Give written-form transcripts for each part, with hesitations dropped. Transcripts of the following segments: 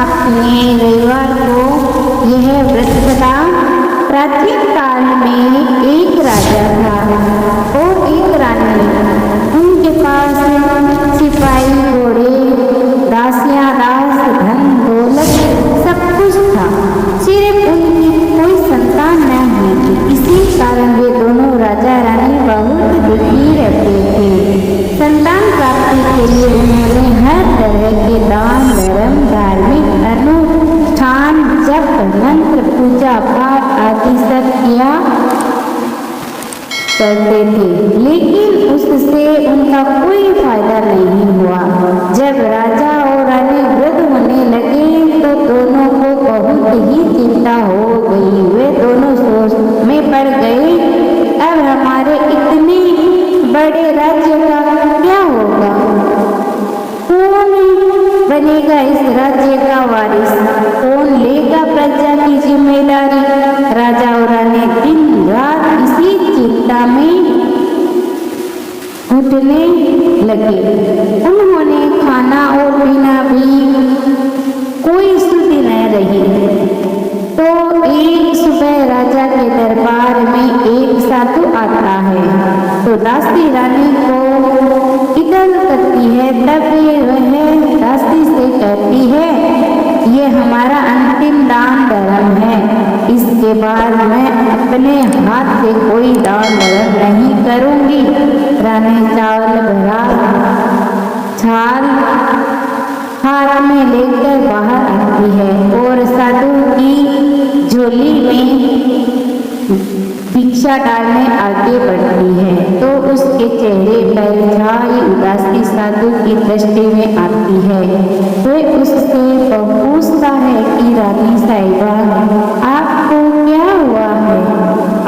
आपने रविवार को यह व्रत बता। प्राचीन काल में एक राजा था और एक रानी। उनके पास सिपाही, घोड़े, दासियां, दास, धन दौलत सब कुछ था। सिर्फ उनकी कोई संतान न हुई थी। इसी कारण वे दोनों राजा रानी बहुत दुखी रहते थे। संतान प्राप्ति के लिए उन्होंने हर तरह के दान धर्म, धार्मिक अनुष्ठान, जप, मंत्र, पूजा पाठ आदि सब किया करते थे, लेकिन उससे उनका कोई फायदा नहीं हुआ। जब राजा और रानी वृद्ध होने लगे तो दोनों को बहुत ही चिंता हो गई। वे दोनों सोच में पड़ गए, अब हमारे इतने बड़े राज्य का क्या होगा? कौन बनेगा इस राज्य का वारिस? कौन लेगा प्रजा की जिम्मेदारी? राजा और रानी दिन रात इसी चिंता में घुटने लगे। उन्होंने खाना और पीना भी कोई सुधि न रही। तो एक सुबह राजा के दरबार में एक साधु आता है तो दासी रानी को इधर करती है। तब वह दासी से कहती है, ये हमारा अंतिम दान धर्म है। इसके बाद मैं अपने हाथ से कोई दान धर्म नहीं करूंगी। रानी चावल भरा छाल हाथ में लेकर बाहर आती है और साधु की झोली में भिक्षा डालने आगे बढ़ती है तो उसके चेहरे पर छाई उदासी साधु की दृष्टि में आती है। वह उससे पूछता है कि रानी साहिबा, आपको क्या हुआ है?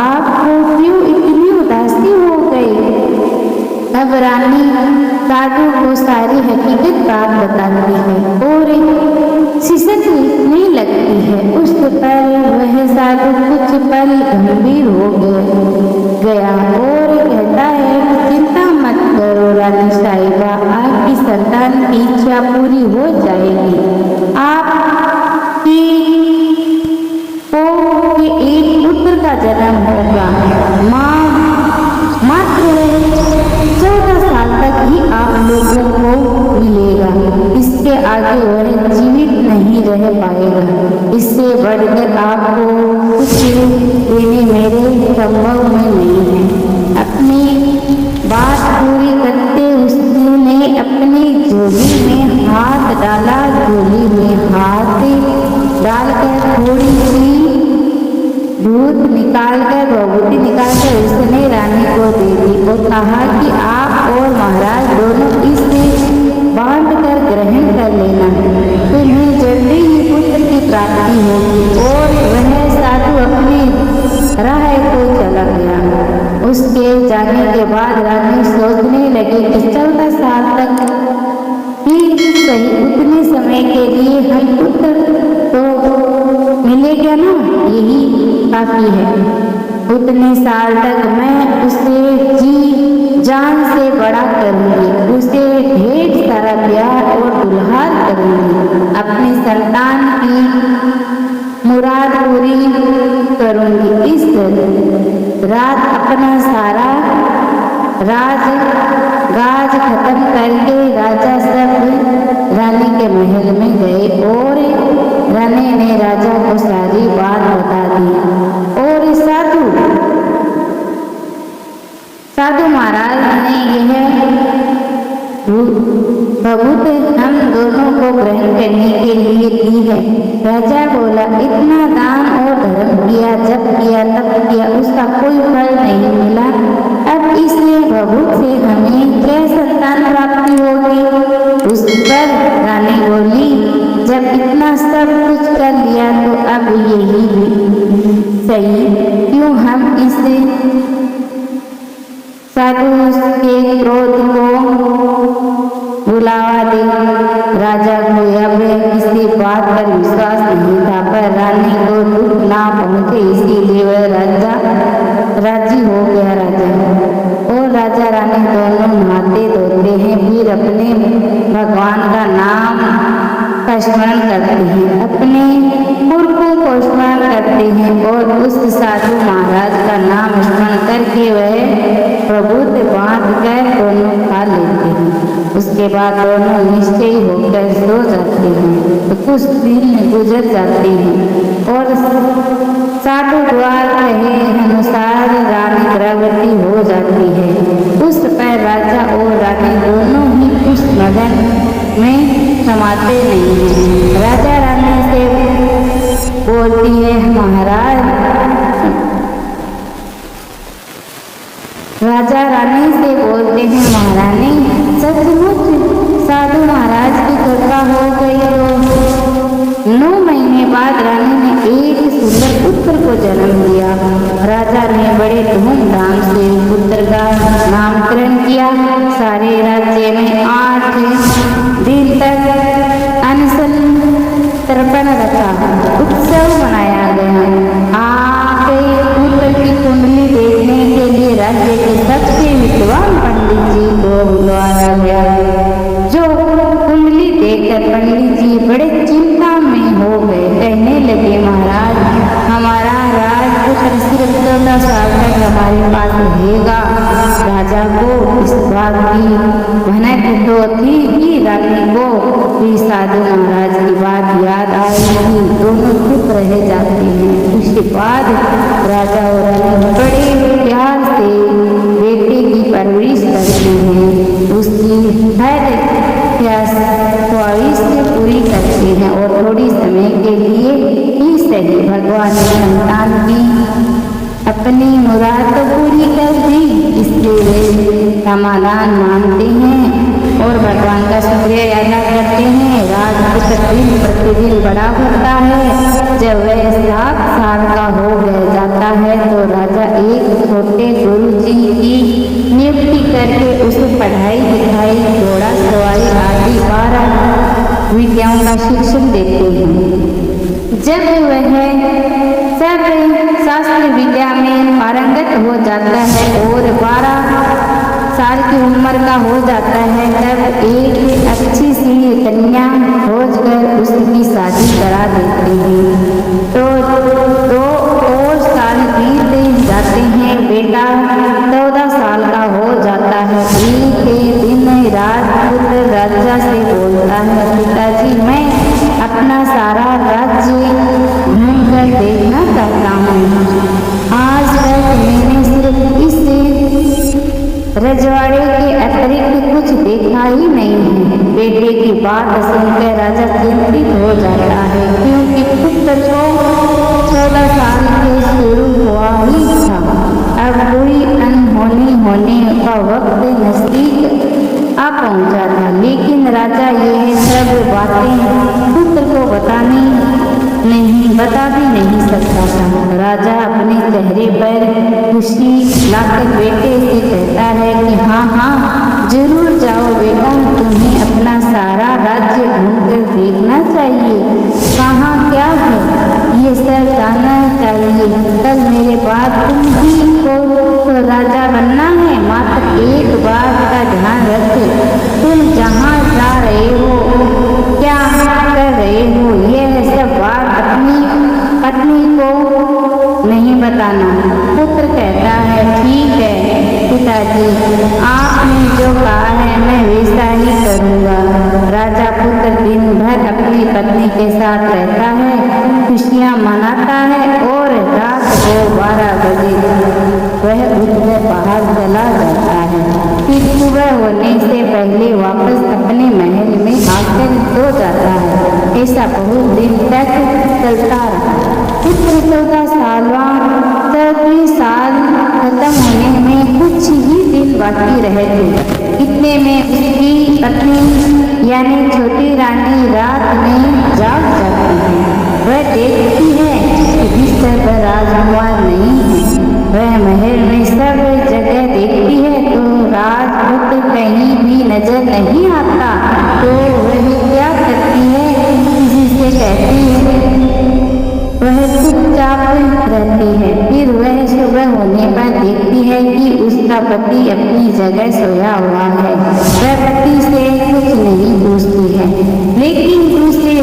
आपको क्यों इतनी उदासी हो गई? अब रानी साधु को सारी हकीकत बात बताती है और सिसकने लगती है। उस पर वह साधु कुछ पल गंभीर हो गया और कहता है कि चिंता मत करो रानी साहिबा, आपकी संतान की इच्छा पूरी हो जाएगी। आपकी को एक पुत्र का जन्म होगा। मात्र 14 साल तक ही आप लोगों को मिलेगा। इसके आगे वह जीवित नहीं रह पाएगा। इससे बढ़कर आपको कुछ देने मेरे संभव में नहीं है। अपनी बात पूरी करते उसने अपनी झोली में हाथ डाला। झोली में हाथ डालकर थोड़ी सी दूध निकालकर भभूति निकालकर उसने रानी को दे दी और कहा कि आप और महाराज दोनों इसे बांध कर ग्रहण कर लेना। तुम्हें जल्दी ही पुत्र की प्राप्ति होगी। और वह साधु अपनी राह को चला गया। उसके जाने के बाद रानी सोचने लगी कि 14 साल तक ही सही, उतने समय के लिए हम पुत्र तो मिलेगा ना, यही काफी है। उतने साल तक मैं उसे जी जान से बड़ा करूंगी, उसे ढेर सारा प्यार और दुलार करूंगी, अपनी संतान की मुराद पूरी करूंगी। इस रात अपना सारा गाज खत्म करके राजा सब रानी के महल में गए और रानी ने राजा को सारी बात बता दी। और साधु महाराज ने यह बहुत हम दोनों को ग्रहण करने के लिए दी है। राजा बोला, इतना दान और धर्म किया, जब किया तब किया, उसका कोई फल नहीं मिला। अब इसलिए बहुत से हमें क्या संतान प्राप्ति होगी? उस पर रानी बोली, जब इतना सब कुछ कर लिया तो अब यही भी सही, क्यों हम इसे साधु के क्रोध को बुलावा दे। राजा को अब किसी बात पर विश्वास नहीं था, पर रानी को दुख ना पहुंचे इसीलिए वह राजी हो गया। राजा रानी दोनों नहाते धोते हैं, फिर अपने भगवान का नाम का स्मरण करते हैं, अपने पुरखों को स्मरण करते हैं और उस साधु महाराज का नाम स्मरण करके वह प्रबुद्ध बांध कर दोनों खा लेते हैं। उसके बाद दोनों निश्चय होकर सो जाते हैं। तो कुछ दिन गुजर जाते हैं और साधु द्वार कहे अनुसार रानी गर्भवती हो जाती है। उस पर राजा और रानी दोनों ही उस मगन में समाते नहीं हैं। राजा रानी से बोलती है महाराज, राजा रानी से बोलते हैं महारानी, सचमुच साधु महाराज की कृपा हो गई। तो 9 महीने बाद रानी ने एक सुंदर पुत्र को जन्म दिया। राजा ने बड़े धूमधाम से पुत्र का नामकरण किया। सारे राज्य में 8 दिन तक अनशन तर्पण रखा, उत्सव मनाया गया। आगे पुत्र की कुंडली देखने के लिए राज्य के सबसे विद्वान पंडित जी को बुलवाया गया। जो कुंडली देखकर पंडित जी बड़े चिंता में हो गए। कहने लगे महाराज, हमारा राजपुत्र सिर्फ 14 साल तक हमारे पास रहेगा। राजा को इस बात की भनक तो थी कि रानी को भी साधु महाराज की बात याद आएगी। दोनों चुप रह जाते हैं। उसके बाद राजा और रानी बड़े प्यार से बेटे की परवरिश करते हैं, उसकी हर ख्वाहिश पूरी करते हैं और थोड़ी समय के लिए ही सही भगवान ने संतान की अपनी मुराद तो पूरी कर दी। इसलिए वे समाधान मानते हैं और भगवान का शुक्रिया अदा करते हैं। राजपुत्र दिन प्रतिदिन बड़ा होता है। जब वह 7 साल का हो गया जाता है तो राजा एक छोटे गुरु जी की नियुक्ति करके उसे पढ़ाई लिखाई, घोड़ा सवारी आदि 12 विद्याओं का शिक्षण देते हैं। जब वह सब शास्त्र विद्या में पारंगत हो जाता है और 12 साल की उम्र का हो जाता है, तब एक अच्छी सी कन्या खोजकर उसकी शादी करा देते हैं। तो 2 और साल बीत जाते हैं। बेटा 14 साल का हो जाता है। एक दिन राजपुत्र राजा से बोलता है, पिताजी मैं अपना सारा राज्य घूमकर देखना चाहता हूँ। आज तक मैंने सिर्फ इस रजवाड़े के अतिरिक्त कुछ देखा ही नहीं है। बेटे की बात सुनकर राजा चिंतित हो जाता है, क्योंकि पुत्र को 14 साल के शुरू हुआ ही था। अब कोई अनहोनी होने का वक्त नजदीक आ पहुंचा था। लेकिन राजा यह सब बातें पुत्र को बता भी नहीं सकता था। राजा अपने चेहरे पर खुशी लाकर बेटे से कहता है कि हाँ जरूर जाओ बेटा, तुम्हें अपना सारा राज्य घूमकर देखना चाहिए। कहाँ क्या है ये सब जानना चाहिए। कल मेरे बाद तुम भी को तो राजा बनना है। मात्र एक बात का ध्यान रख, तुम जहाँ जा रहे हो, क्या कर रहे हो, यह सब बात अपनी पत्नी को नहीं बताना। पुत्र कहता है ठीक है पिताजी, आपने जो कहा है मैं वैसा ही करूँगा। राजा पुत्र दिन भर अपनी पत्नी के साथ रहता है, खुशियाँ मनाता है और रात को 12 बजे वह उठकर बाहर चला जाता है। फिर सुबह होने से पहले वापस अपने महल में आकर सो जाता है। ऐसा बहुत दिन तक चलता रहा। पुत्र 14 सालवा 14 साल खत्म होने में कुछ ही दिन बाकी रह थे। इतने में उसकी पत्नी यानी छोटी रानी रात में जाग जाती है। वह देखती है कि बिस्तर पर राजकुमार नहीं है। वह महल में सब जगह देखती है तो राजपुत्र कहीं भी नजर नहीं आता। तो वह क्या करती है, किसी से कहती है, वह चुपचाप रहती है। फिर वह सुबह होने पर देखती है कि उसका पति अपनी जगह सोया हुआ है। वह पति से कुछ नहीं पूछती है, लेकिन दूसरी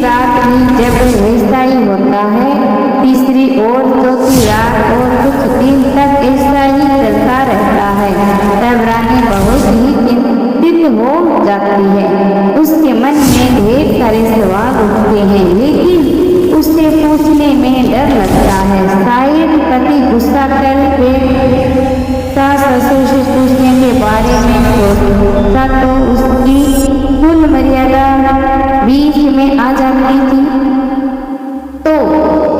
हैं, लेकिन उससे पूछने में डर लगता है। शायद पति गुस्सा करके सास ससुर से पूछने के बारे में सोचता तो उसकी कुल मर्यादा बीच में आ जाती थी। तो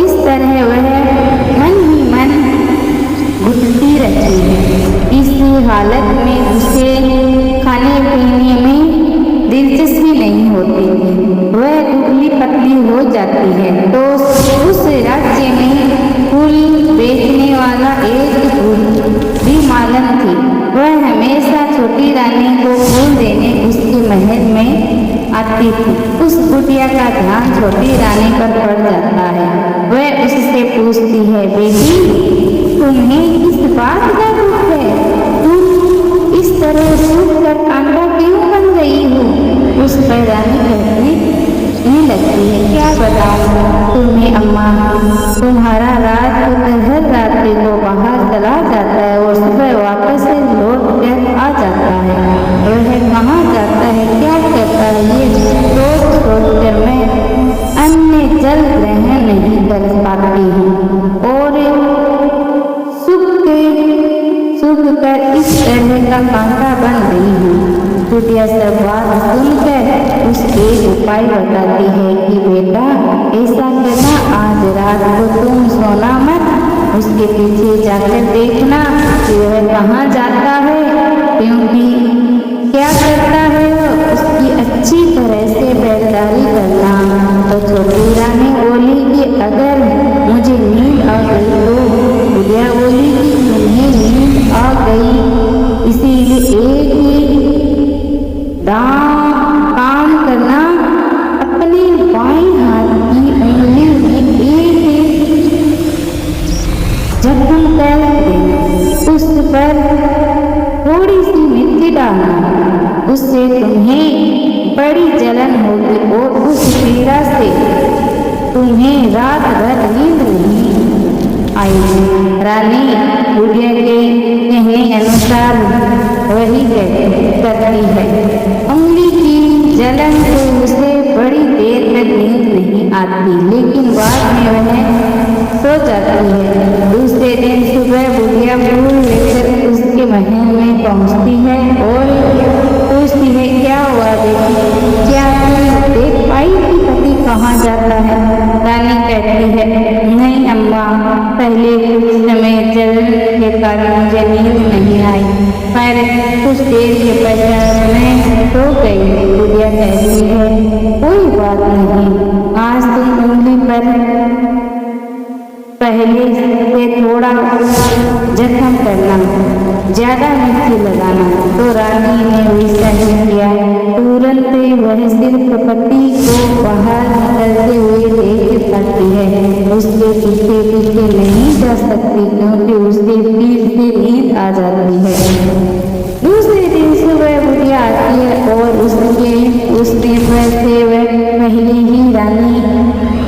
इस तरह वह मन ही मन घुटती रहती है। इस हालत में उसे खाने पीने में दिलचस्पी नहीं होती, वह दुबली पतली हो जाती है। तो उस राज्य में फूल बेचने वाला एक बूढ़ी मालन थी। वह हमेशा छोटी रानी को फूल देने उसके महल में आती थी। उस बुढ़िया का ध्यान छोटी रानी पर पड़ जाता है। वह उससे पूछती है, बेटी तुम्हें किस बात का दुख है? तुम इस तरह सूख कर कांटा क्यों बन गई हो? उस पर रानी कहने लगती है, क्या बताऊं तुम्हें अम्मा, तुम्हारा राजपुत्र हर रात्रि को बाहर चला जाता है और सुबह वापस से लौट कर आ जाता है। वह कहाँ जाता है, क्या करता है, ये सोच कर मैं अन्य जल ग्रहण नहीं कर पाती हूँ और सूख कर इस तरह का कांटा बन गई हूँ। बुढ़िया सब बात सुनकर उसके उपाय बताती है कि बेटा ऐसा करना, आज रात को तुम सोना मत, उसके पीछे जाकर देखना कि वह कहाँ जाता है, क्योंकि क्या करता है उसकी अच्छी तरह से बेदारी करना। तो छोटी रानी बोली कि अगर मुझे नींद आ गई तो बुढ़िया बोली कि तुम्हें नींद आ गई, इसीलिए एक ही काम करना, अपने बाएं हाथ की उंगली में एक जख्म कर देना, उस पर थोड़ी सी मिर्ची डालना, उससे तुम्हें बड़ी जलन होगी और उस पीड़ा से तुम्हें रात भर नींद नहीं आएगी। रानी बुढ़िया के कहने अनुसार वही करती है। उंगली की जलन से उसे बड़ी देर तक नींद नहीं आती, लेकिन बाद में वह सो जाती है। दूसरे दिन सुबह बुढ़िया फूल लेकर उसके महल में पहुंचती है और पूछती है, क्या हुआ बेटी, क्या तुम देख पाई कि पति कहाँ जाता है? रानी कहती है, नहीं अम्मा, पहले कुछ समय जलन के कारण मुझे नींद नहीं आई, पर कुछ देर के पश्चात मैं सो गई। बुढ़िया कहती है, कोई बात नहीं, आज तुम उंगली पर पहले से थोड़ा जख्म करना, ज्यादा मिर्ची लगाना। तो रानी ने वैसा ही किया। तुरंत वह सिर्फ पति को बाहर निकलते हुए देख सकती है, उसके पीछे पीछे नहीं जा सकती, क्योंकि उसके फिर से नींद आ जाती है। दूसरे दिन सुबह बुढ़िया आती है और उसने से वह पहले ही रानी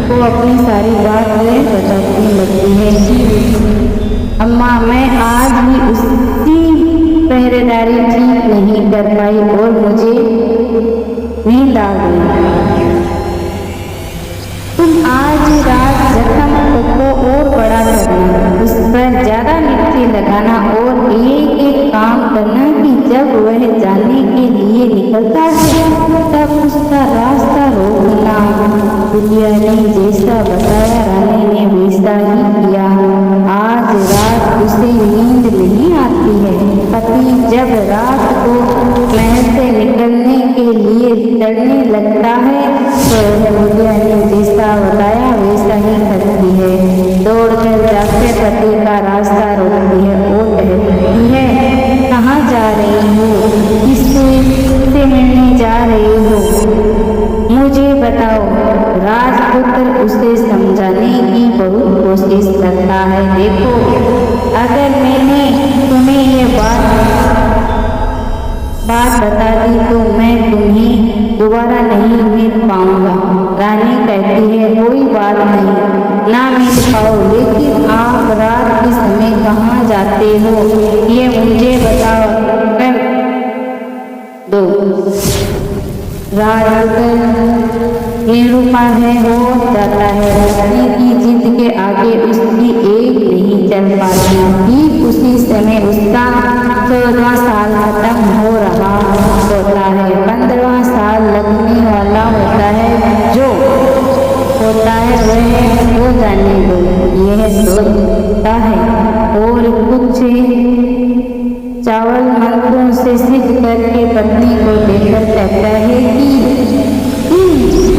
को अपनी सारी बात बताने लगती है कि अम्मा, मैं आज भी उसकी पहरेदारी ठीक नहीं कर पाई और मुझे नींद आ गई। तुम आज रात जख्म को और बड़ा करना, उस पर ज्यादा मिर्ची लगाना और एक काम करना कि जब वह जाने के लिए निकलता है तब उसका रास्ता रोकना। बुढ़िया ने जैसा बताया रानी ने वैसा ही किया। आज रात उसे नींद नहीं आती है। पति जब रात को महल से निकलने के लिए डरने लगता है तो बुढ़िया ने जैसा बताया वैसा ही करती है। दौड़कर जाकर पति का रास्ता रोकती है और कहती है, कहाँ जा रही हो, किससे मिलने जा रही हो, मुझे बताओ। राजपुत्र उसे समझाने की बहुत कोशिश करता है। देखो, अगर मैंने तुम्हें ये बात बता दी तो मैं तुम्हें दोबारा नहीं मिल पाऊंगा। रानी कहती है, कोई बात नहीं, ना मिल पाओ, लेकिन आप रात के समय कहाँ जाते हो ये मुझे बताओ कर दो। राजपुत्र निरूपा है हो जाता है। रानी की जिद के आगे उसकी एक नहीं चल पाती। ठीक उसी समय उसका 14वां साल खत्म हो रहा होता है। 15वां साल लगने वाला होता है। जो होता है वह हो जाने दो, यह सोचता है और कुछ चावल मंत्रों से सिद्ध करके पत्नी को देकर कहता है कि इन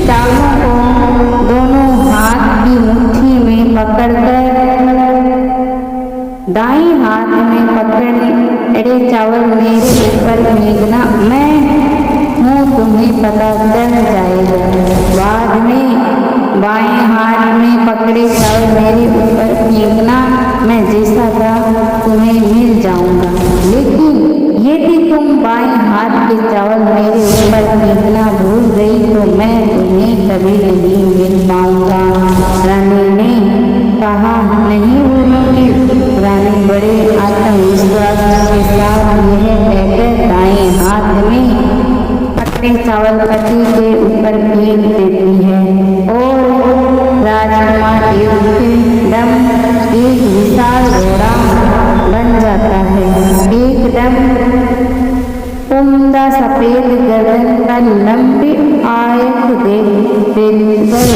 चावलों को दोनों हाथ की मुट्ठी में पकड़कर दाएं हाथ में पकड़े चावल मेरे ऊपर फेंकना, मैं हूँ तुम्हें पता चल जाएगा। बाद में बाएं हाथ में पकड़े चावल मेरे ऊपर फेंकना, मैं जैसा था तुम्हें मिल जाऊंगा। लेकिन यदि तुम बाएं हाथ के चावल मेरे ऊपर फेंकना भूल गई तो मैं तुम्हें कभी नहीं मिल पाऊंगा। रानी ने कहा नहीं भूलूंगी। रानी बड़े आत्मविश्वास के साथ यह कहकर दाएं हाथ में पकड़े चावल पति के ऊपर फेंक देती है और राजकुमार एकदम एक विशाल घोड़ा बन जाता है। एकदम उम्दा सफेद गर्दन पर लंबी आयत देखकर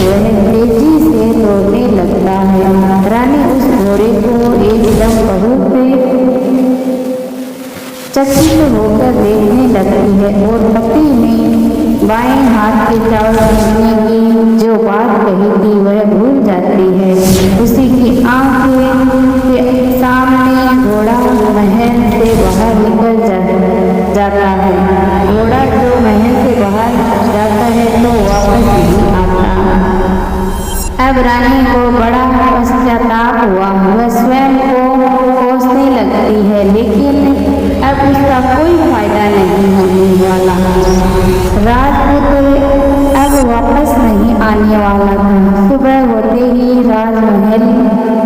वह तेजी से दौड़ने लगता है। रानी उस घोड़े को एकदम बहुत चकित होकर देखने लगती है और पति ने बाएं हाथ के चावल फेंकने की जो बात कही थी वह भूल जाती है। उसी की आंखें के सामने घोड़ा महल से बाहर निकल जाता है। घोड़ा जो महल से बाहर जाता है तो वापस नहीं आता। अब रानी को बड़ा पश्चाताप हुआ। वह स्वयं को कोसने लगती है, लेकिन अब उसका कोई फायदा नहीं होने वाला। राजपुत्र अब वापस नहीं आने वाला था। सुबह होते ही राजमहल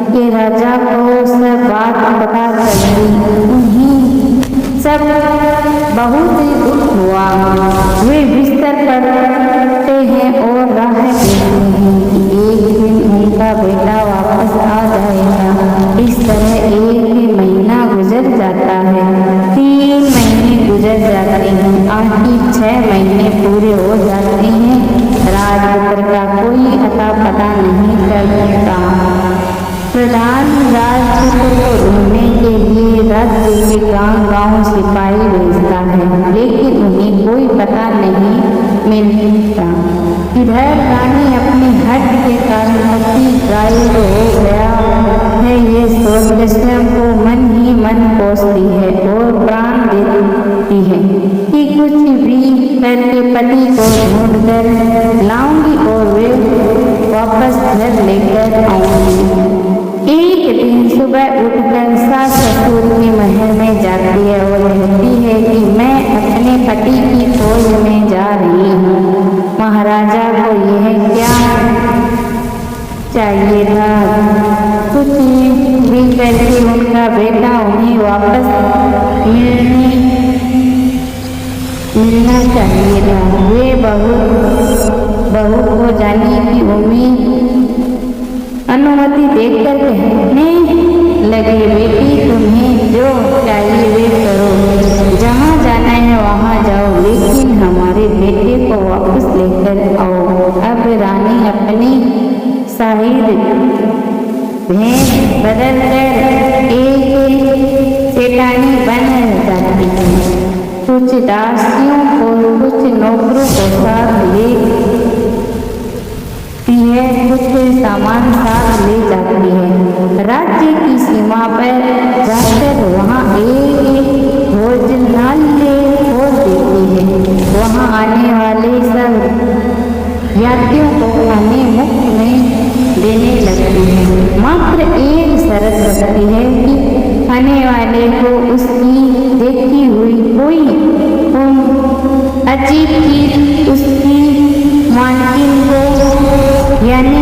के राजा को सब बात पता चली। उन्हें सब बहुत ही दुख हुआ। वे बिस्तर पर पड़ते हैं और राह देखते हैं कि एक दिन उनका बेटा वापस आ जाएगा। इस तरह एक महीना गुजर जाता है, 3 महीने गुजर जाते हैं, आखिर 6 महीने पूरे हो जाते हैं। राजपुत्र का कोई अता पता नहीं चलता। प्रधान राजपुत्र को ढूंढने के लिए राज्य के गांव-गांव सिपाही भेजता है, लेकिन उन्हें कोई पता नहीं मिलता। इधर रानी अपने हट के कारण पति घायल हो गया है, ये सोच स्वयं को मन ही मन कोसती है और प्राण देती है कि कुछ भी करके पति को ढूंढ कर लाऊंगी और वे वापस घर लेकर आऊंगी। एक दिन सुबह उठकर सास ससुर के महल में जाती है और कहती है कि मैं अपने पति की फौज में जा रही हूँ। महाराजा को यह क्या चाहिए था, कुछ भी करके उनका बेटा उन्हें वापस मिलना चाहिए था। वे बहू को जाने की अनुमति देकर कहने लगे बेटी तुम्हें जो चाहिए वे करो, जहाँ जाना है वहाँ जाओ, लेकिन हमारे बेटे को वापस लेकर आओ। अब रानी अपनी शाहिद भेष बदल कर एक सेठानी बन जाती है। कुछ दासियों को कुछ नौकरों को साथ लेती है, कुछ सामान साथ ले जाती है। राज्य की सीमा पर जाकर वहाँ एक भोजनालय खोल देती है। वहाँ आने वाले सब यात्रियों को खाने मुफ्त में देने लगती है। मात्र एक शर्त रखती है कि खाने वाले को उसकी देखी हुई कोई अजीब चीज उसकी मालकिन को यानी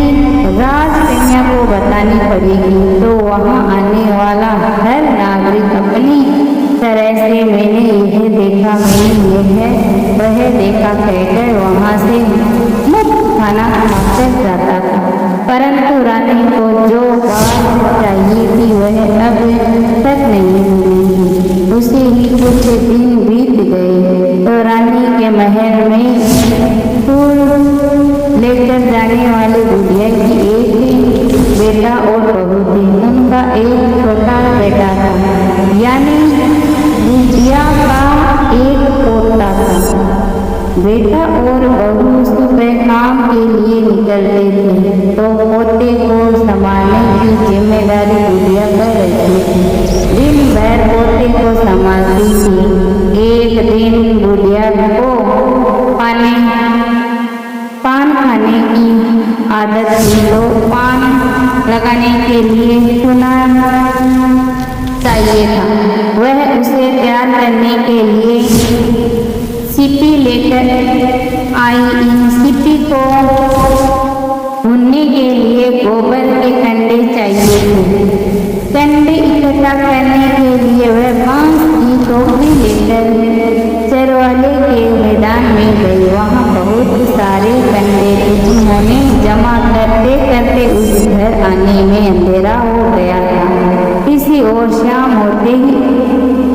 राजकन्या को बतानी पड़ेगी। तो वहाँ आने वाला हर नागरिक अपनी तरह से मैंने यह देखा, मैंने यह वह देखा कहकर वहाँ से मुफ्त खाना खाकर जाता था, परंतु रानी को जो बात चाहिए थी वह अब तक नहीं मिली। उसे ही कुछ दिन बीत गए तो रानी के महल में फूल लेकर जाने वाली बुढ़िया की एक बेटा और बहू थी। उनका एक छोटा बेटा था, यानी बुढ़िया का एक पोता था। बेटा और बहू सुबह काम के लिए निकलते थे तो पोते को संभालने की जिम्मेदारी बुढ़िया पर रहती थी। दिन भर पोते को संभालती थी। एक दिन बुढ़िया को पान खाने की आदत थी तो पान लगाने के लिए चूना चाहिए था। वह उसे तैयार करने के लिए सीपी लेकर आई। इन सीपी को भूनने के लिए गोबर के कंडे चाहिए थे। कंडे इकट्ठा करने के लिए वह बांस की टोकरी लेकर चरवाले के मैदान में गई। वहाँ बहुत सारे कंडे थे जिन्होंने जमा करते करते उस घर आने में अंधेरा हो गया था। किसी और शाम होते ही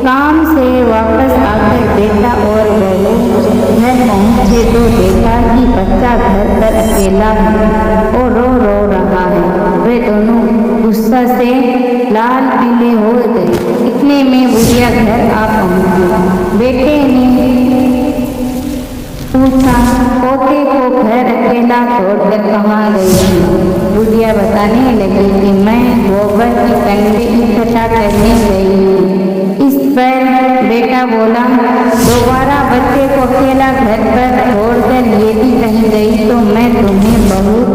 काम से वापस आकर बेटा और बहू घर पहुँचे तो देखा कि बच्चा घर पर अकेला है और रो रहा है। वे दोनों गुस्सा से लाल पीले हो गए। इतने में बुढ़िया घर आ पहुँची। बेटे ने पूछा, पोते को घर अकेला छोड़कर कहाँ गई? बुढ़िया बताने लगी कि मैं गोबर के कंडे इकट्ठा करने गई। इस पर बेटा बोला, दोबारा बच्चे को अकेला घर पर छोड़कर यदि कहीं गई तो मैं तुम्हें बहुत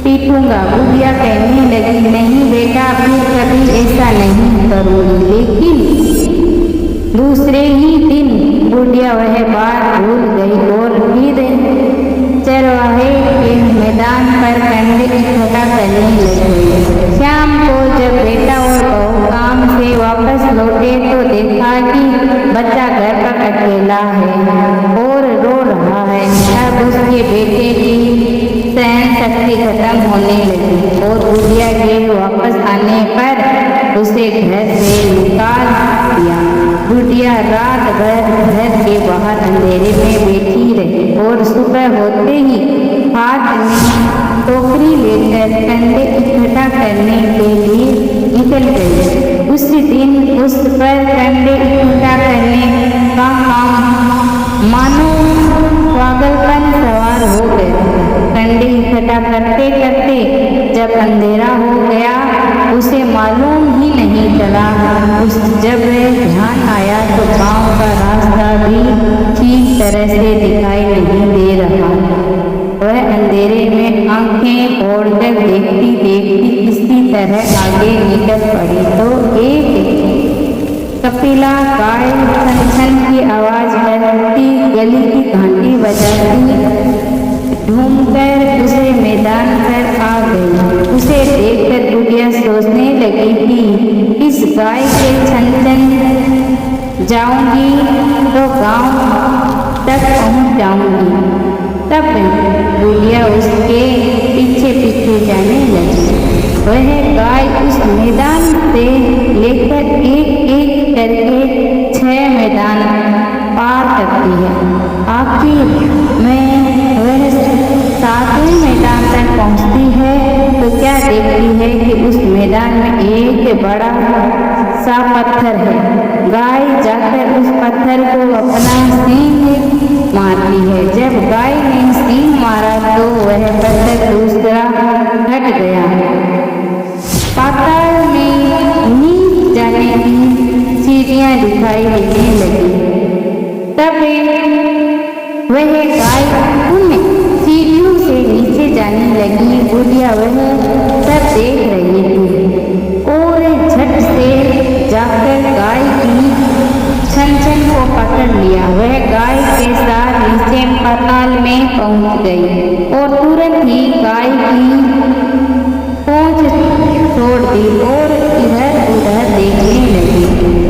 पीटूंगा। बुढ़िया कहने लगी, नहीं बेटा, फिर कभी ऐसा नहीं करूँगी। लेकिन दूसरे ही दिन बुढ़िया वह बात भूल गई और फिर चरवाहे के मैदान पर कंडे इकट्ठा करने लगी। शाम को जब बेटा और बहू काम से वापस लौटे तो देखा कि बच्चा घर पर अकेला है और रो रहा है। अब उसके बेटे की सहन शक्ति खत्म होने लगी और बुढ़िया के वापस आने पर उसे घर से निकाल दिया। बुढ़िया रात भर घर के बाहर अंधेरे में बैठी रही और सुबह होते ही हाथ में टोकरी लेकर कंडे इकट्ठा करने के लिए निकल गई। उस दिन उस पर कंडे इकट्ठा करने का काम मानो पागलपन सवार हो गया। कंडे इकट्ठा करते करते जब अंधेरा हो गया उसे मालूम ही नहीं चला। जब ध्यान आया तो गांव का रास्ता भी ठीक तरह से दिखाई नहीं दे रहा। वह अंधेरे में आंखें फोड़कर देखती देखती किसी तरह आगे निकल पड़ी तो एक कपिला गाय छन की आवाज करती गली की घंटी बजाती ढूंढकर उसे मैदान पर आ गई। उसे देखकर बुढ़िया सोचने लगी कि इस गाय के छन जाऊंगी तो गांव तक पहुंच जाऊंगी। तब बुढ़िया उसके पीछे पीछे जाने लगी। वह गाय उस मैदान से लेकर एक एक करके 6 मैदान पार करती है। आखिर में वह 7वें मैदान तक पहुंचती है तो क्या देखती है कि उस मैदान में एक बड़ा सा पत्थर है। गाय जाकर उस पत्थर को अपना सींग मारती है। जब गाय ने सींग मारा तो वह पत्थर दूसरा हट गया। पाताल में नीचे जाने की सीढ़ियां दिखाई देने लगी। तब वह गाय उन सीढ़ियों से नीचे जाने लगी। बुढ़िया वह सब देख रही थी और झट से जाकर गाय की छन को पकड़ लिया। वह गाय के साथ नीचे पाताल में पहुंच गई और तुरंत ही गाय की पहुंच छोड़ दी और इधर उधर देखने लगी।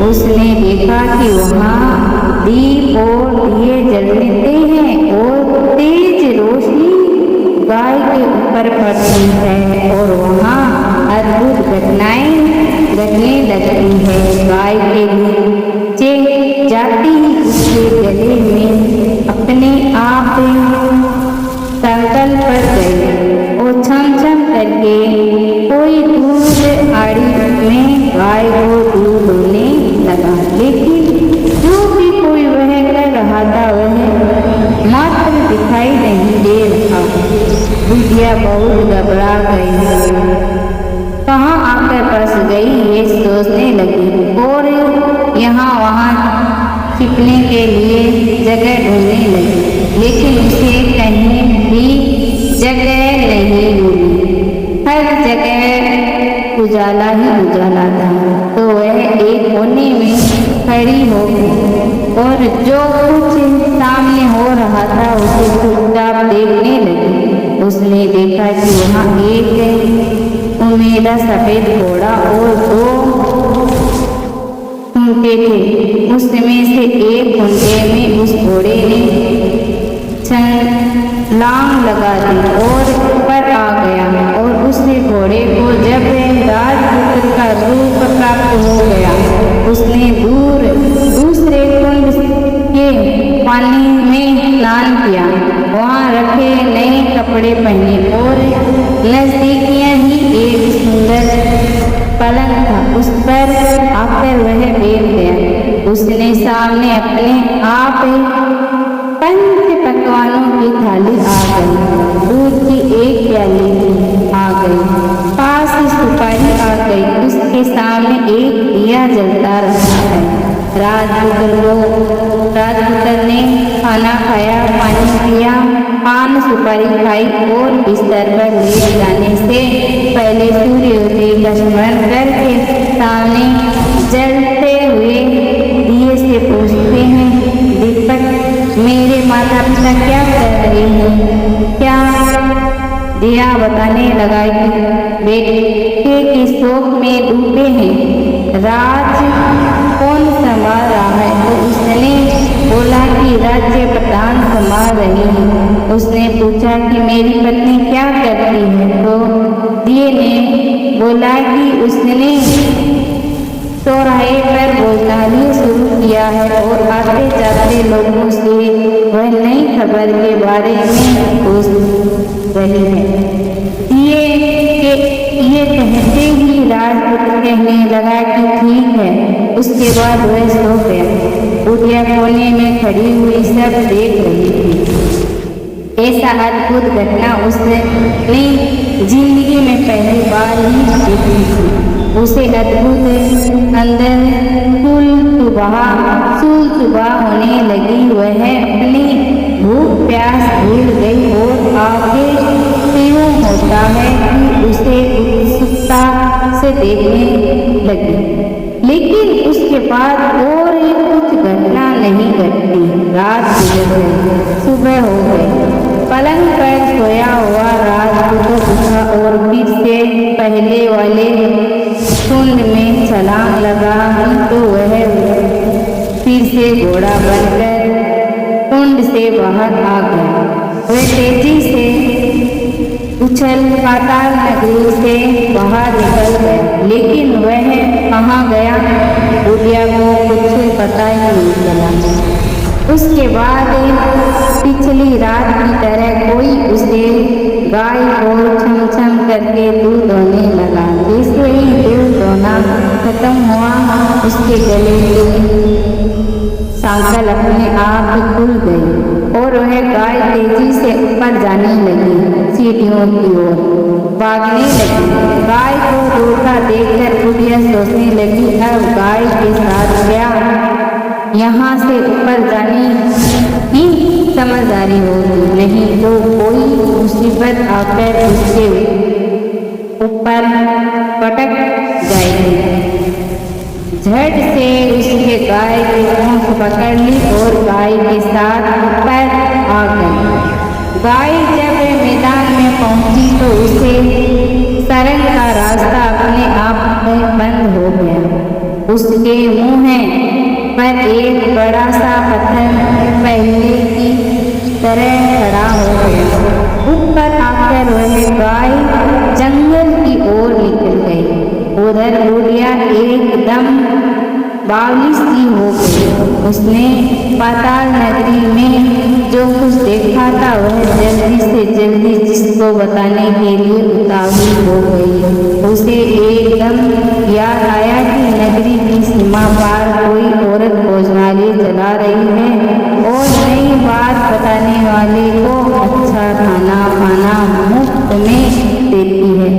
उसने देखा कि वहाँ दीप और दिए जलते हैं और तेज रोशनी ऊपर पड़ती है और वहाँ अद्भुत घटनाएं घटने लगती है। गाय के नीचे जाती ही उसके गले में अपने आप संकल्प कर गई और छम छम करके कोई दूध आड़ी में गाय को दूध होने लगा। लेकिन जो भी कोई वह कर रहा था वह मात्र दिखाई नहीं दे रहा। बुढ़िया बहुत घबरा गई, कहाँ आकर फंस गई ये सोचने लगी और यहाँ वहाँ छिपने के लिए जगह ढूंढने लगी। लेकिन उसे कहीं भी जगह नहीं मिली। हर जगह उजाला ही उजाला था। तो वह एक कोने में खड़ी हो गई और जो कुछ सामने हो रहा था उसे चुपचाप देखने लगी। उसने देखा कि वहाँ एक उमेदा सफेद घोड़ा और दो खूंटे थे। उसमें से एक खूंटे में उस घोड़े ने छलांग लगा दी और ऊपर आ गया और उसने घोड़े को जब राजपुत्र का रूप प्राप्त हो गया उसने दूसरे कुंड के पानी में स्नान किया, वहाँ रखे नए कपड़े पहने और नजदीकियाँ ही एक सुंदर पलंग था, उस पर आकर वह बैठ गया। उसने सामने अपने आप पंच पकवानों की थाली आ गई, दूध की एक प्याली आ गई, पास सुपारी आ गई। उसके सामने एक दिया जलता रहा है। राजपुत्र ने खाना खाया, पानी पिया, पान सुपारी खाई और बिस्तर पर लेट जाने से पहले सूर्योदय का स्मरण करके सामने जलते हुए दिए से पूछते हैं, दीपक मेरे माता पिता क्या कर रहे हैं? क्या? दिया बताने लगा कि बेटे के शोक में डूबे हैं। राज कौन संभाल रहा है? तो उसने बोला कि राज्य प्रधान संभाल रही है। उसने पूछा कि मेरी पत्नी क्या करती है? तो दिए ने बोला कि उसने चौराहे पर भोजनालय शुरू किया है और आते जाते लोगों से वह नई खबर के बारे में पूछ रही है। ये कहते ही राजपुत्र कहने लगा कि ठीक है। उसके बाद वह सो गया। बुढ़िया कोने में खड़ी हुई सब देख रही थी। ऐसा अद्भुत घटना उसने जिंदगी में पहली बार ही देखी थी। उसे अद्भुत अंदर सुबह होने लगी। वह अपनी भूख प्यास भूल गई और आगे यूं होता है कि उसे उत्सुकता से देखने लगी। लेकिन उसके बाद और कुछ घटना नहीं घटती। रात गुजर गई, सुबह हो गई। पलंग पर सोया हुआ राजपुत्र उठा और फिर से पहले वाले कुंड में छलांग लगा तो वह फिर से घोड़ा बनकर कुंड से बाहर आ गया। वह तेजी से उछल पाताल नगरी से बाहर निकल गया। लेकिन वह कहाँ गया बुढ़िया को कुछ पता ही नहीं चला। उसके बाद पिछली रात की तरह कोई उसे गाय को छम छम करके दूध होने लगा। जैसे ही दूध होना खत्म हुआ उसके गले की सांकल अपने आप खुल गई और वह गाय तेजी से ऊपर जाने लगी, सीढ़ियों की ओर भागने लगी। गाय को रोता देखकर बुढ़िया सोचने लगी, अब गाय के साथ क्या यहाँ से ऊपर जाने की समझदारी होगी, नहीं तो कोई मुसीबत आकर उसके ऊपर पटक जाएगी। झट से उसके गाय की पूंछ पकड़ ली और गाय के साथ ऊपर आ गई। गाय जब मैदान में पहुंची तो उसे सरंग का रास्ता अपने आप में बंद हो गया। उसके मुंह पर एक बड़ा सा पत्थर पहले की तरह खड़ा हो गया। ऊपर आकर वह गाय एकदम बावली सी हो गई। उसने पाताल नगरी में जो कुछ देखा था वह जल्दी से जल्दी जिसको बताने के लिए उतावली हो गई। उसे एकदम याद आया कि नगरी की सीमा पार कोई औरत भोजनालय चला रही है और नई बात बताने वाले को अच्छा खाना पाना मुफ्त में देती है।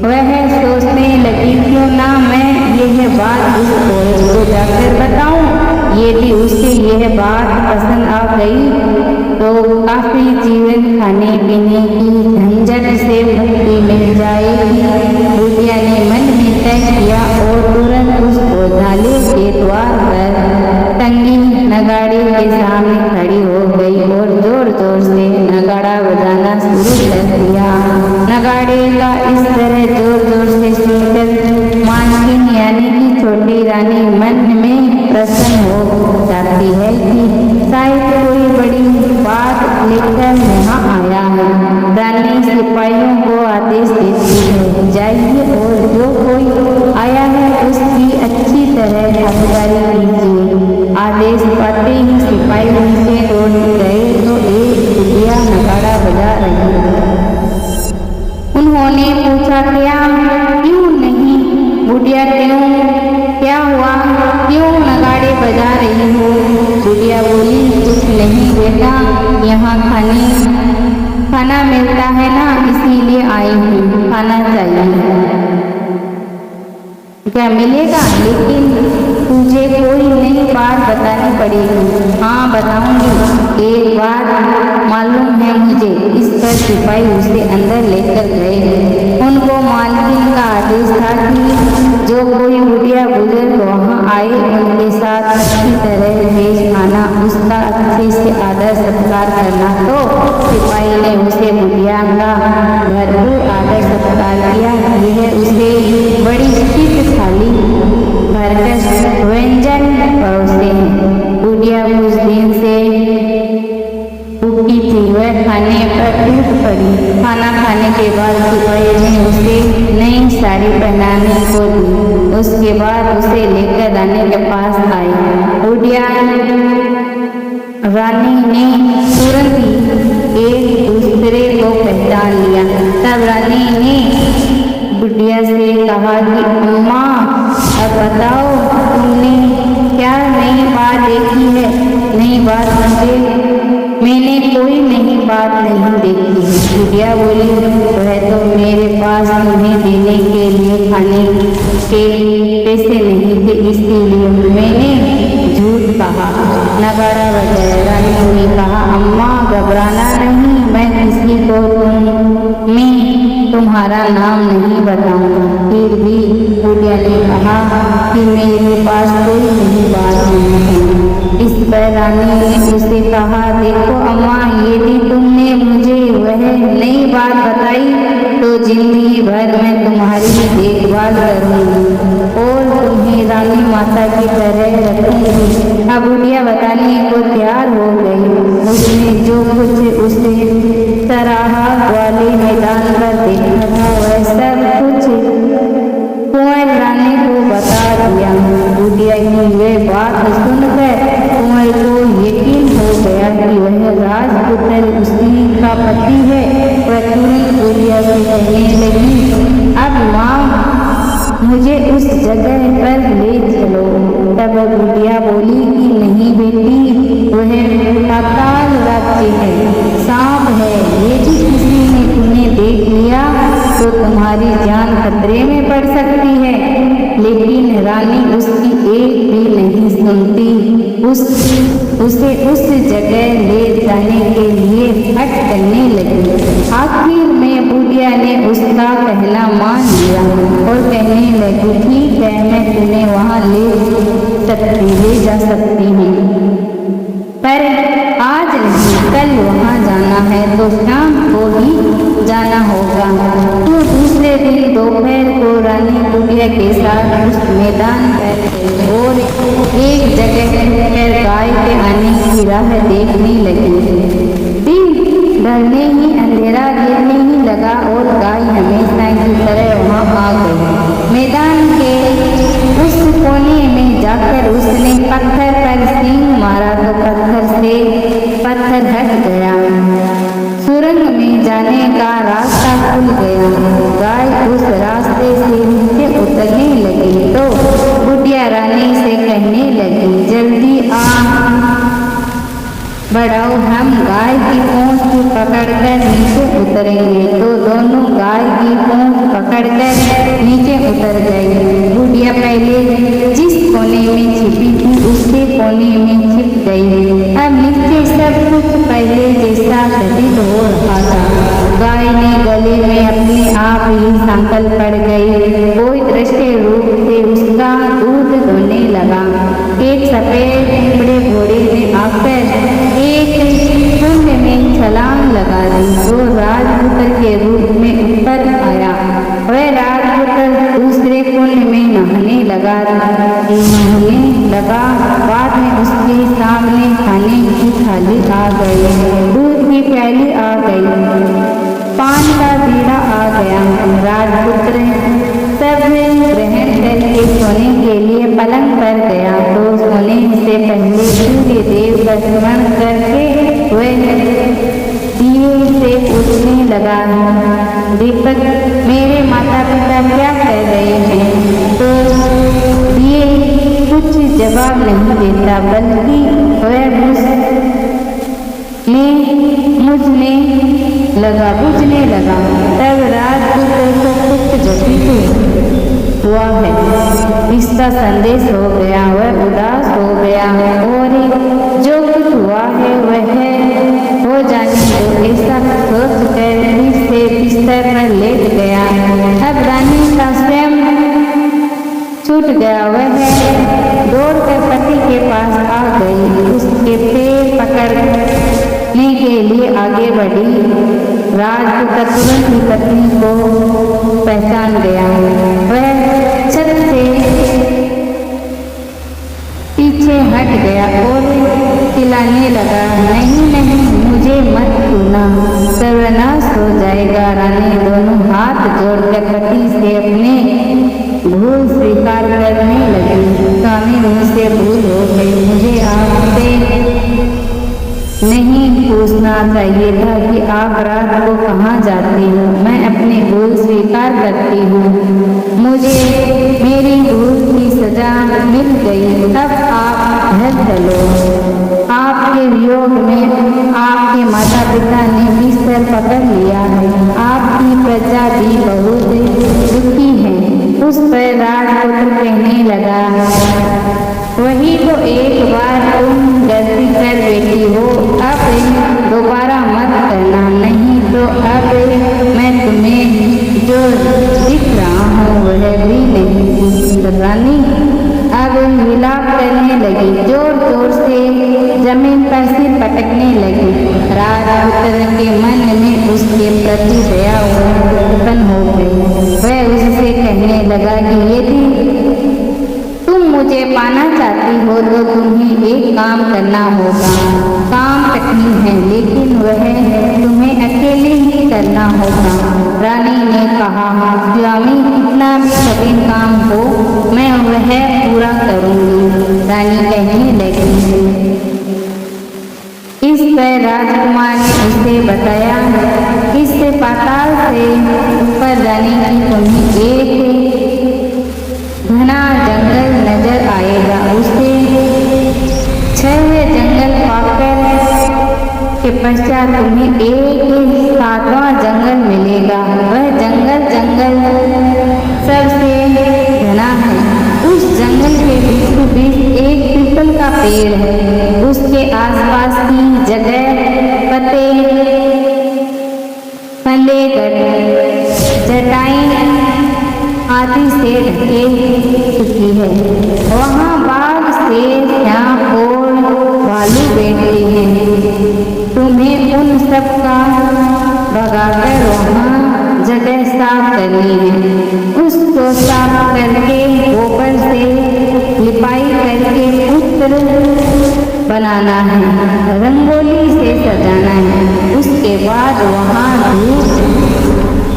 वह सोचने लगी क्यों ना मैं यह बात उस औरत को जाकर बताऊं। यदि उसे यह बात पसंद आ गई तो काफी जीवन खाने पीने की झंझट से मुक्ति मिल जाएगी। बुढ़िया ने मन में तय किया और तुरंत उस भोजनालय के द्वार पर टंगी नगाड़े के सामने खड़ी हो गई और जोर जोर से नगाड़ा बजाना शुरू कर दिया। नगाड़े का इस तरह जोर जोर से सुनकर मालकिन यानी कि छोटी रानी मन में प्रसन्न हो जाती है कि शायद कोई बड़ी बात लेकर यहाँ आया है। रानी सिपाहियों को आदेश देती है, जाइए और जो कोई आया है उसकी अच्छी तरह खबरदारी कीजिए। आदेश पाते ही सिपाही उनसे दौड़ गए तो एक बुढ़िया नगाड़ा बजा रही है। उन्होंने पूछा क्यों नहीं बुढ़िया, क्या हुआ, क्यों नगाड़े बजा रही हो। बुढ़िया बोली कुछ नहीं बेटा, यहाँ खाना मिलता है ना इसीलिए आई हूँ, खाना चाहिए। क्या मिलेगा, लेकिन तुझे कोई नई बात बतानी पड़ेगी। हाँ बताऊंगी, एक बात मालूम है मुझे। इस पर सिपाही उसे अंदर लेकर गए। उनको मालकिन का आदेश था कि जो कोई बुढ़िया बुजुर्ग वहाँ आए उनके साथ अच्छी तरह पेश आना, उसका अच्छे से आदर सत्कार करना। तो सिपाही ने उसे बुढ़िया का भरपूर आदर सत्कार किया। यह उसे बड़ी स्थित थाली भरकर व्यंजन परोसे। बुढ़िया कुछ दिन से भूखी थी, वह खाने पर टूट पड़ी। खाना खाने के बाद सिपाही ने उसे नई साड़ी पहनाने को दी। उसके बाद उसे लेकर रानी के पास आई। बुढ़िया रानी ने तुरंत ही एक दूसरे को पहचान लिया। तब रानी ने बुढ़िया से कहा कि अम्मा अब बताओ तुमने क्या नई बात देखी है। नई बात मैंने कोई नई बात नहीं देखी है। बुढ़िया बोली वह तो मेरे पास तुम्हें देने के लिए खाने के पैसे नहीं थे, इसलिए मैंने झूठ कहा, नगाड़ा बजाया। रानी ने कहा अम्मा घबराना नहीं, मैं किसी को तुम्हारा नाम नहीं बताऊंगा। फिर भी बुढ़िया ने कहा कि मेरे पास कोई नई बात नहीं है। इस पर रानी ने उसे कहा देखो अम्मा, यदि तुमने मुझे वह नई बात बताई तो जिंदगी भर मैं तुम्हारी देखभाल करूंगी और तुम्हें रानी माता की तरह रखूंगी। अब बुढ़िया बताने को तैयार हो गई। उसने जो कुछ उसे सराहा वाले मैदान पर देखा था वह सब कुछ कुंवर रानी को बता दिया। बुढ़िया की वह बात सुनकर कुंवर को यकीन हो गया कि वह राजपुत्र उसी का पति है। वह तुरंत बुढ़िया से कहने लगी अब माँ मुझे उस जगह पर ले चलो। तब बुढ़िया बोली कि नहीं बेटी, वह पाताल राज्य है, सांप है, यदि किसी ने तुम्हें देख लिया तो तुम्हारी जान खतरे में पड़ सकती है। लेकिन रानी उसकी एक भी नहीं सुनती। उसे उस जगह ले जाने के लिए हट करने लगी। आखिर में बुढ़िया ने उसका कहना मान लिया और कहने लगी ठीक है, मैं तुम्हें वहाँ ले जा सकती हूँ, पर आज नहीं, कल वहाँ जाना है तो शाम को ही जाना होगा। तो दूसरे दिन दोपहर को रानी बुढ़िया के साथ उस मैदान पर और एक जगह पर गाय के आने की राह देखने लगी। दिन ढलने ही अंधेरा गिरने ही लगा और गाय हमेशा की तरह वहाँ आ गई। मैदान के उस कोने में जाकर उसने पत्थर पर सींग मारा तो पत्थर से पत्थर हट गया। सुरंग में जाने का रास्ता खुल गया। गाय उस रास्ते से नीचे उतरने लगी तो बुढ़िया रानी से कहने लगी, जल्दी आ बढ़ाओ, हम गाय की पूंछ पकड़कर नीचे उतरेंगे। तो दोनों गाय की पूंछ पकड़कर नीचे उतर गई। बुढ़िया पहले जिस कोने में छिपी थी उसके कोने में छिप गई। अब नीचे सब कुछ पहले जैसा प्रतीत हो रहा था। गाय ने गले में अपने आप ही सांकल पड़ गई। कोई दृश्य रूप से उसका दूध धोने लगा। एक सफेद बड़े घोड़े ने आकर एक कुंड में छलांग लगा दी तो राजपुत्र के रूप में ऊपर आया। वह राजपुत्र दूसरे कुंड में नहाने लगा। बाद में उसके सामने खाने की थाली आ गई, दूध की प्याली आ गई, पान का बीड़ा आ गया। राजपुत्र सब ग्रहण करके सोने के लिए पलंग पर गया तो सोने से पहले सूर्य देव का स्मरण करके वह दिए से पूछने लगा, दीपक मेरे माता पिता क्या कर रहे हैं? तो दिए कुछ जवाब नहीं देता बल्कि वह बुझने लगा। तब राजपुत्र को कुछ जटिल हुआ है, इसका संदेश हो गया। वह उदास हो गया और जो कुछ हुआ है वह हो जाने दो ऐसा सोच कर से बिस्तर पर लेट गया। अब रानी का स्वयं छूट गया। वह दौड़कर पति के पास आ गई, उसके पैर पकड़ने के लिए आगे बढ़ी। राजपुत्र तुरंत ही पत्नी को पहचान गया। वह छत से पीछे हट गया और चिल्लाने लगा, नहीं नहीं मुझे मत छूना, सर्वनाश हो जाएगा। रानी दोनों हाथ जोड़कर पति से अपने भूल स्वीकार करने लगी। स्वामी मुझसे भूल हो गई, मुझे आपसे नहीं पूछना चाहिए था कि आप रात को कहाँ जाती हो। मैं अपनी भूल स्वीकार करती हूँ, मुझे मेरी भूल की सजा मिल गई। अब आप घर चलो। आपके वियोग में आपके माता पिता ने बिस्तर पकड़ लिया है। आपकी प्रजा भी बहुत दुखी है। उस पर राजपुत्र कहने लगा, वही तो एक बार तुम गलती कर बैठी हो, अब दोबारा मत करना, नहीं तो अब मैं तुम्हें जो दिख रहा हूँ वह भी नहीं। रानी अब विलाप करने लगी, जोर जोर से जमीन पर सिर पटकने लगी। राजपुत्र के मन में उसके प्रति दया उत्पन्न हो गई। वह उससे कहने लगा कि यदि तुम मुझे पाना चाहती हो तो तुम्हें एक काम करना होगा। काम कठिन है लेकिन वह तुम्हें अकेले ही करना होगा। रानी ने कहा, स्वामी कितना भी कठिन काम हो मैं वह पूरा करूंगी। रानी कहने लगी। इस पर राजकुमार ने उसे बताया, इस पाताल से ऊपर जाने की तुम्हें एक घना जंगल नजर आएगा। उसे 6 जंगल पाकर के पश्चात तुम्हें एक 7वां जंगल मिलेगा। वह जंगल सबसे घना है। उस जंगल के बीचों बीच एक पीपल का पेड़ है। उसके आसपास की जगह फंदे चटाई आदि से ढके चुकी है। वहाँ बाघ से सांप और भालू बैठे हैं। तुम्हें उन सब का भगाकर वहाँ जगह साफ करनी है। उसको साफ करके गोबर से लिपाई करके पुत्र बनाना है, रंगोली से सजाना है। उसके बाद वहाँ धूप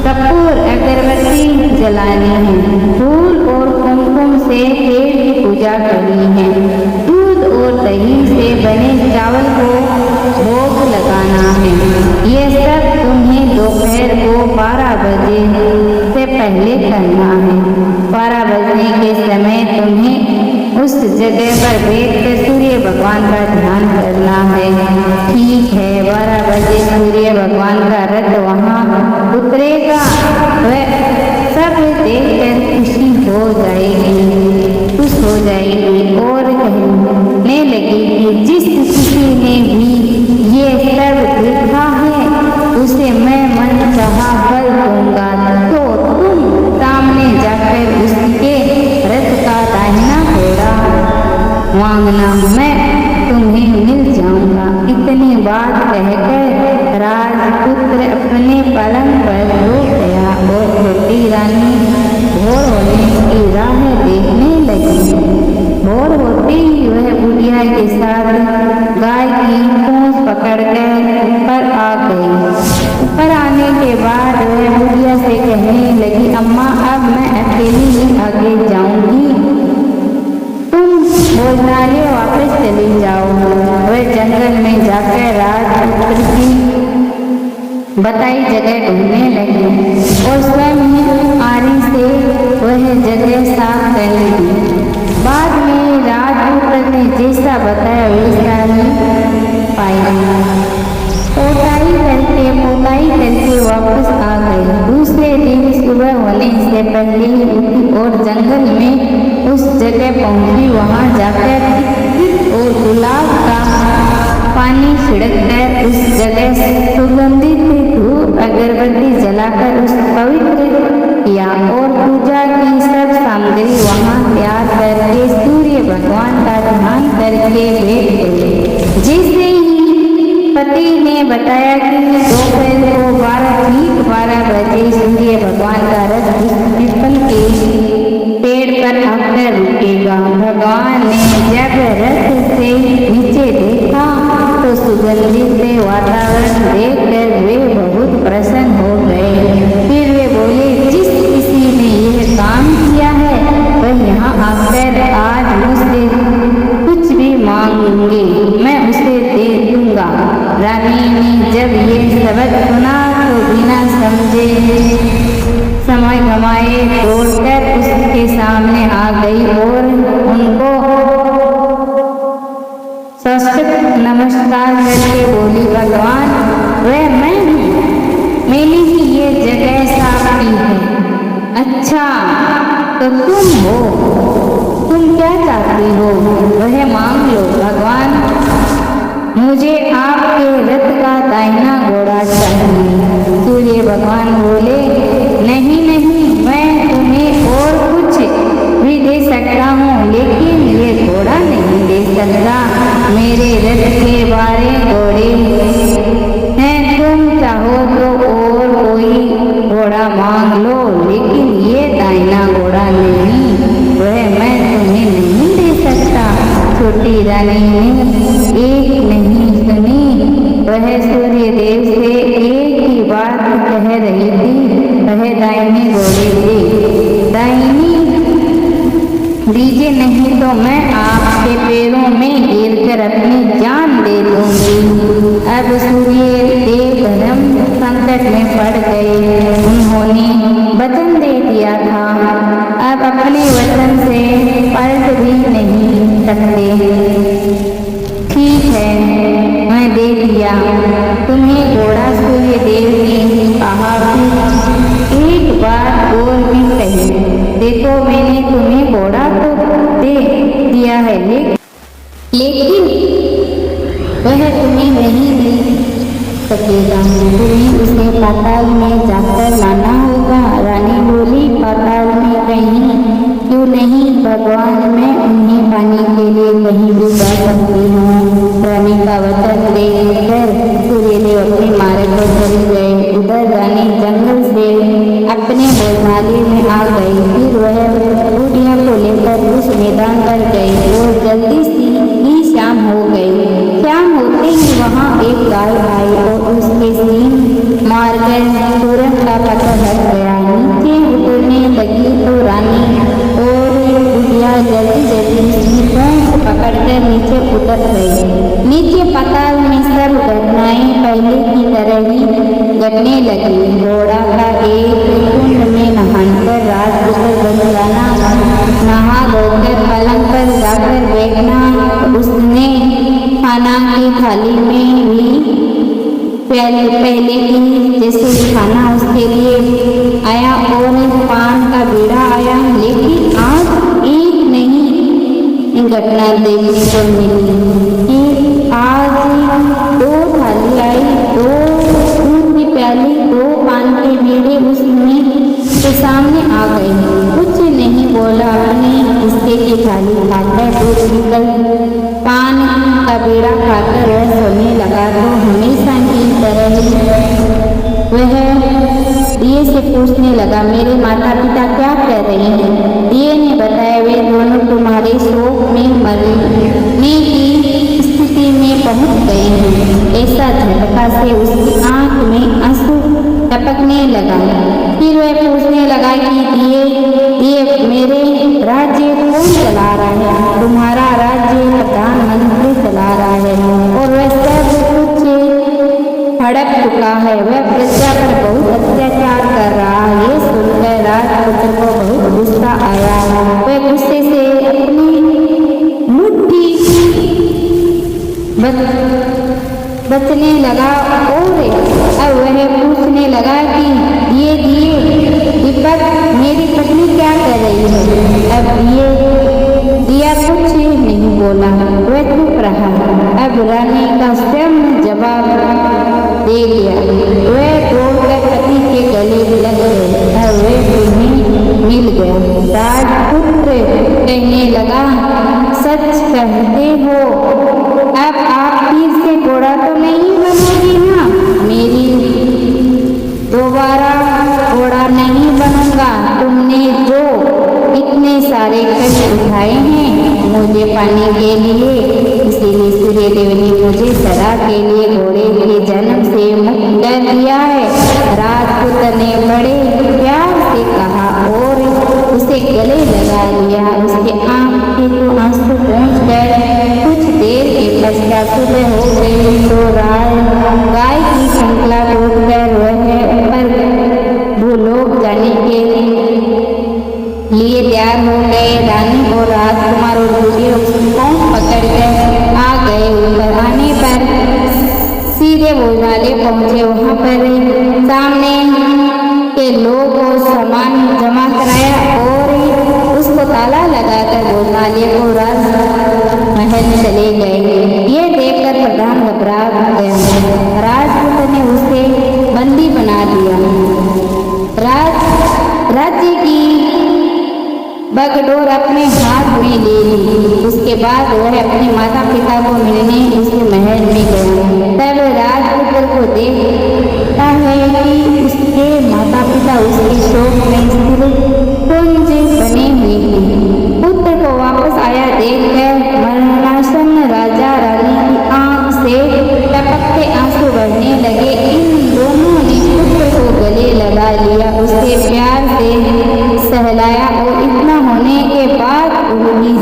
कपूर अगरबत्ती जलानी है, फूल और कुमकुम से से पेड़ की पूजा करी है। दूध और दही से बने चावल को भोग लगाना है। ये सब तुम्हें दोपहर को 12 बजे से पहले करना है। 12 बजने के समय तुम्हें उस जगह पर बैठकर सूर्य भगवान का ध्यान करना है। ठीक है, 12 बजे सूर्य भगवान का रथ वहाँ उतरेगा। वह सब देखकर खुशी हो जाएगी, खुश हो जाएगी और कहने लगेगी, जिस किसी ने भी ये सब देखा है उसे मैं मन चाहा फल दूंगा। तो तुम सामने जाकर उसके रथ का दाहिना घोड़ा मांगना, मैं तुम्हें मिल जाऊंगा। इतनी बात कहकर राजपुत्र अपने पलंग पर सो गया और छोटी रानी भोर होने की राह देखने लगी। भोर होते ही वह बुढ़िया के साथ गाय की पूंछ पकड़कर ऊपर आ गई। ऊपर आने के बाद वह बुढ़िया से कहने लगी, अम्मा अब मैं अकेली ही आगे जाऊंगी, तुम भोजनालय वापस चली जाओ। वह जंगल में जाकर राजपुत्र की बताई जगह ढूंढने लगी और स्वयं ही आरी से वह जगह साफ कर ली। बाद में राजपुत्र ने जैसा बताया वैसा ही पाई। पोताई करके वापस आ गई। दूसरे दिन सुबह होने से पहले ही उठी और जंगल में उस जगह पहुंची। वहां जाकर और गुलाब का पानी छिड़ककर उस जगह सुगंधित धूप अगरबत्ती जलाकर उस पवित्र किया और पूजा की सब सामग्री वहां तैयार करके सूर्य भगवान का ध्यान करके बैठ गए। जैसे ही पति ने बताया कि दोपहर को 12 बजे सूर्य भगवान का रथ उस पीपल के पेड़ पर आकर रुकेगा। भगवान ने जब रथ से नीचे देखा तो सुगंधित वातावरण देखकर वे बहुत प्रसन्न हो गए। फिर वे बोले, जिस किसी ने यह काम किया है वह यहाँ आकर आज मुझसे कुछ भी मांगे मैं उसे दे दूंगा। रानी ने जब ये सबक सुना तो बिना समझे समय गंवाए दौड़कर उसके सामने आ गई और उनको साष्टांग नमस्कार करके बोली, भगवान वह मैं हूँ, मैंने ही ये जगह साफ की है। अच्छा तो तुम हो, तुम क्या चाहती हो वह मांग लो। भगवान मुझे आपके रथ का दाहिना घोड़ा चाहिए। सूर्य भगवान बोले, नहीं मैं तुम्हें और कुछ भी दे सकता हूँ लेकिन ये घोड़ा नहीं दे सकता। मेरे रथ के 12 घोड़े हैं, तुम चाहो तो और कोई घोड़ा मांग लो लेकिन ये दाहिना घोड़ा नहीं, वह मैं तुम्हें नहीं दे सकता। छोटी रानी ने एक नहीं सुनी, वह सूर्य देव से एक ही बात कह रही थी, वह दाहिने घोड़े से दाहिनी दीजिए नहीं तो मैं आपके पैरों में गिरकर अपनी जान दे दूंगी। अब सूर्य देव धर्म संकट में पड़ गए। उन्होंने वचन दे दिया था, अब अपने वचन से पलट भी नहीं सकते। ठीक है मैं दे दिया तुम्हें घोड़ा। सूर्य देव ने कहा कि एक बात और भी कही, देखो मैंने तुम्हें घोड़ा तो दे दिया है लेकिन वह तुम्हें नहीं मिल सकेगा, तुम्हें उसे पाताल में जाकर लाना होगा। रानी बोली, पाताल में कहीं क्यों नहीं भगवान, मैं उन्हें पाने के लिए कहीं भी जा सकती हूँ। रानी का वचन देकर सूर्यदेव अपने मार्ग पर चले गए। उधर रानी जंगल से अपने भोजनालय में आ गई। फिर वह बुढ़िया को लेकर उस मैदान पर गई और जल्दी ही शाम हो गई। शाम होते ही वहाँ एक गाय आई और उसके सींग मारकर सूरज का पता लग गया। नीचे उतरने लगी तो रानी और बुढ़िया पकड़कर नीचे उतर गए। नीचे पाताल में सब घटनाएं पहले की तरह ही घटने लगी। घोड़ा का एक कुंड में नहाकर राजपुत्र बन जाना, नहा धोकर पलंग पर जाकर बैठना, उसने खाना की थाली में भी पहले की जैसे खाना उसके लिए आया और पान का बीड़ा आया। लेकिन आज एक नहीं घटना देखने को मिली कि आज 2 थाली आई, 2 दूध की प्याली, 2 पान के बीड़े उसके सामने आ गए। कुछ नहीं बोला, अपने हिस्से की थाली खाकर दूध पीकर पान का बीड़ा खाकर वह सोने लगा। तो हमेशा की तरह वह दिए से पूछने लगा, मेरे माता पिता क्या कह रहे हैं? दिए ने बताया, वे दोनों तुम्हारे शोक में मरने की स्थिति में पहुंच गए हैं। ऐसा झटका से उसकी आंख में आंसू टपकने लगा। फिर वह पूछने लगा कि दिए मेरे राज्य कौन चला रहा है? तुम्हारा राज्य प्रधानमंत्री चला रहा है और वह सब कुछ हड़प चुका है। वह प्रजा पर बहुत अत्याचार कर रहा है। ये सुनकर राजपुत्र को बहुत गुस्सा आया। वह गुस्से से अपनी मुट्ठी बचने लगा और अब वह पूछने लगा कि दिए दीपक मेरी पत्नी क्या कर रही है? अब दिया कुछ नहीं बोला, वह चुप रहा। अब रानी का स्वयं जवाब दे दिया। वह दौड़कर पति के गले लग गए और वह तुम्हें मिल गया। राजपुत्र कहने लगा, सच कहते हो? अब आप फिर से घोड़ा तो नहीं बनोगी ना? मेरी दोबारा घोड़ा नहीं बनूंगा। तुमने जो इतने सारे कष्ट उठाए हैं मुझे पाने के लिए, इसीलिए सूर्यदेव ने मुझे सदा के लिए घोड़े के जन्म से मुक्त कर दिया है। राजपुत्र ने बड़े प्यार से कहा और उसे गले लगा लिया। उसके आंखें को आंसू पहुँचकर कुछ देर के पश्चात सुबह हो गई तो गाय की श्रृंखला टूटकर वह पर भूलोक जाने के लिए तैयार हो गए। रानी और राजकुमार और बुढ़ियों को पकड़कर आ गए। ऊपर आने पर सीधे भोजनालय पहुंचे। वहां पर सामने के लोग को सामान जमा कराया और उसको ताला लगाकर भोजनालय को राजमहल चले गए। ये देखकर प्रधान घबरा गया। राजपुत्र ने उसे बंदी बना दिया। राज्य की बगडोर अपने हाथ में ले ली। उसके बाद वह अपने माता पिता को मिलने उस महल में गया। तब राजपुत्र को देखता है कि उसके माता पिता उसके शोक में स्थिर कुंज बने हुए थे। पुत्र को वापस आया देखकर मरणासन्न राजा रानी की आंख से टपकते आंसू बहने लगे। इन दोनों ने पुत्र को गले लगा लिया, उससे प्यार से सहलाया और इतना होने के बाद उनकी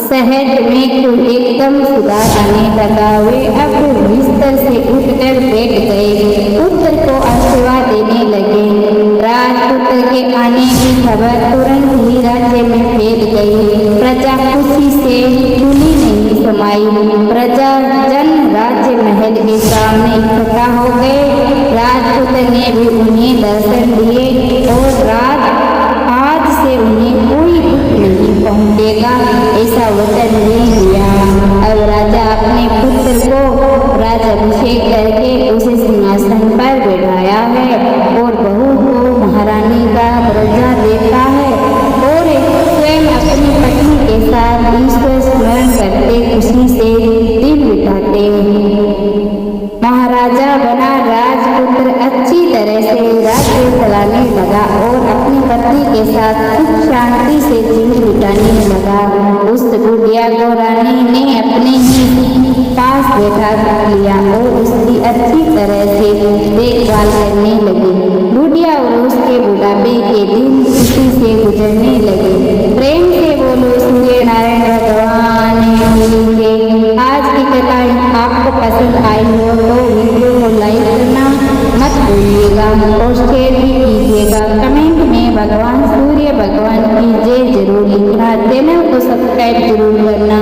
सेहत में एकदम सुधार आने लगा। वे अब बिस्तर से उठकर बैठ गए, पुत्र को आशीर्वाद देने लगे। राजपुत्र के आने की खबर तुरंत ही राज्य में फैल गई। प्रजा खुशी से चुनी नहीं समाई। प्रजा जन राज्य महल के सामने इकट्ठा हो गए। राजपुत्र ने भी उन्हें दर्शन दिए और आज से उन्हें कोई दुख नहीं पहुंचेगा ऐसा वचन दे दिया। अब राजा अपने पुत्र को राजाभिषेक करके उसे सिंहासन पर बैठाया है और बहू को महारानी का दर्जा देता है और स्वयं अपनी पत्नी के साथ ईश्वर स्मरण करते खुशी से दिन बिताते हैं। महाराजा बना राजपुत्र अच्छी तरह से राज्य चलाने लगा और अपनी पत्नी के साथ सुख शांति से जीवन बिताने लगा। उस बुढ़िया को रानी ने अपने ही पास बैठा लिया और उसकी अच्छी तरह से देखभाल करने लगी। बुढ़िया और उसके बुढ़ापे के दिन खुशी से गुजरने लगे। प्रेम से बोलो सूर्य नारायण भगवान। बताएं आपको पसंद आई हो तो वीडियो को लाइक करना मत भूलिएगा और शेयर भी कीजिएगा। कमेंट में भगवान सूर्य भगवान की जय जरूर लिखना। चैनल को सब्सक्राइब जरूर करना।